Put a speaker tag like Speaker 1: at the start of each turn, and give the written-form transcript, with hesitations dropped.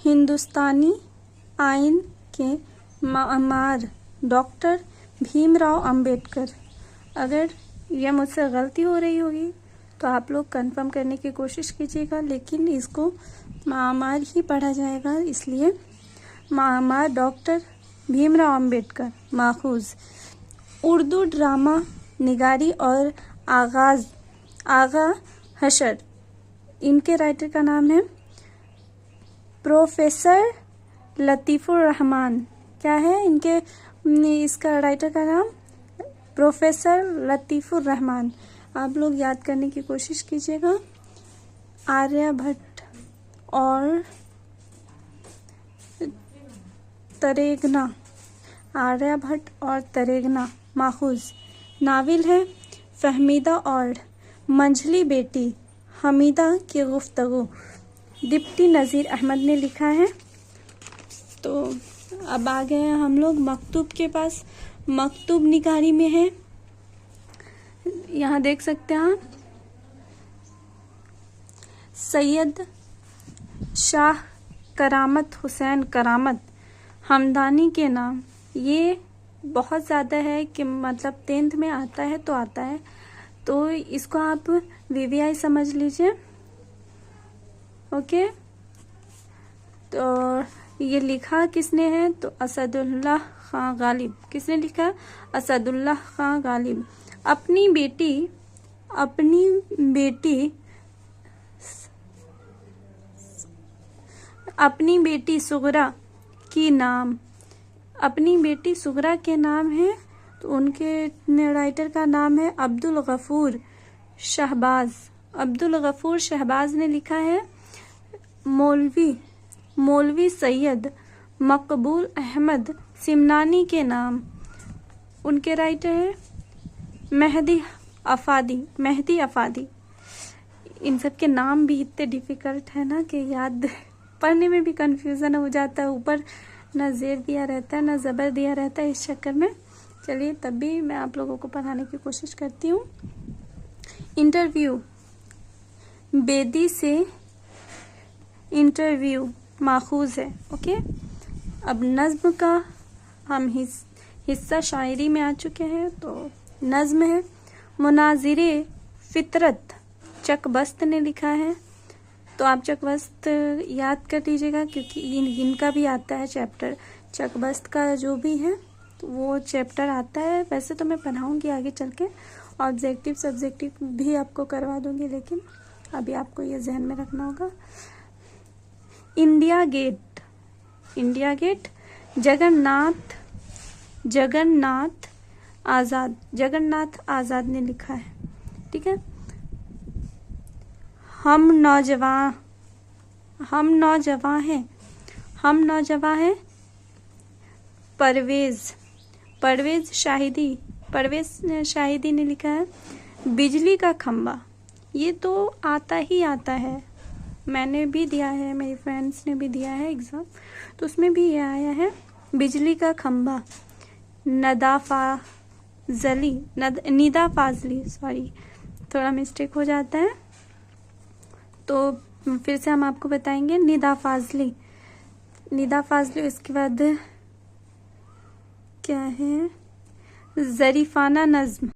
Speaker 1: हिंदुस्तानी आइन के मामार डॉक्टर भीमराव अंबेडकर। अगर यह मुझसे गलती हो रही होगी तो आप लोग कंफर्म करने की कोशिश कीजिएगा, लेकिन इसको मामार ही पढ़ा जाएगा, इसलिए मामार डॉक्टर भीमराव अंबेडकर। माखूज उर्दू ड्रामा निगारी और आगा हशर, इनके राइटर का नाम है प्रोफेसर लतीफ़ुर रहमान। क्या है इनके इसका राइटर का नाम? प्रोफेसर लतीफ़ुर रहमान। आप लोग याद करने की कोशिश कीजिएगा। आर्यभट्ट और तरेगना, आर्यभट्ट और तरेगना। माखूज नाविल है फहमीदा और मंझली बेटी हमीदा की गुफ्तगू, डिप्टी नज़ीर अहमद ने लिखा है। तो अब आ गए हैं हम लोग मकतूब के पास। मकतूब निगारी में है, यहाँ देख सकते हैं आप, सैयद शाह करामत हुसैन करामत हमदानी के नाम। ये बहुत ज़्यादा है कि मतलब 10th में आता है तो आता है, तो इसको आप VVI समझ लीजिए। ओके, तो ये लिखा किसने है? तो असदुल्लाह खां गालिब। किसने लिखा? असदुल्लाह खां गालिब। अपनी बेटी सुगरा की नाम, अपनी बेटी सुगरा के नाम है, तो उनके राइटर का नाम है अब्दुल गफूर शहबाज। अब्दुल गफूर शहबाज ने लिखा है। मौलवी सैयद मकबूल अहमद सिमनानी के नाम, उनके राइटर है मेहदी अफादी। इन सब के नाम भी इतने डिफिकल्ट है ना कि याद पढ़ने में भी कंफ्यूजन हो जाता है। ऊपर ना जेर दिया रहता है ना ज़बर दिया रहता है, इस चक्कर में। चलिए तब भी मैं आप लोगों को पढ़ाने की कोशिश करती हूँ। इंटरव्यू, बेदी से इंटरव्यू माखूज है। ओके, अब नज़्म का हम हिस्सा शायरी में आ चुके हैं। तो नज़्म है मुनाजिरे फितरत, चकबस्त ने लिखा है। तो आप चकबस्त याद कर लीजिएगा, क्योंकि इनका भी आता है चैप्टर। चकबस्त का जो भी है तो वो चैप्टर आता है। वैसे तो मैं पढ़ाऊँगी आगे चल के, ऑब्जेक्टिव सब्जेक्टिव भी आपको करवा दूँगी, लेकिन अभी आपको ये जहन में रखना होगा। इंडिया गेट जगन्नाथ आज़ाद ने लिखा है। ठीक है। हम नौजवां हैं परवेज शाहिदी ने लिखा है। बिजली का खंबा, ये तो आता ही आता है, मैंने भी दिया है, मेरी फ्रेंड्स ने भी दिया है एग्ज़ाम, तो उसमें भी ये आया है बिजली का खंबा। निदा फाजली, सॉरी थोड़ा मिस्टेक हो जाता है, तो फिर से हम आपको बताएंगे। निदा फाजली, उसके बाद क्या है? ज़रीफ़ाना नज़्म।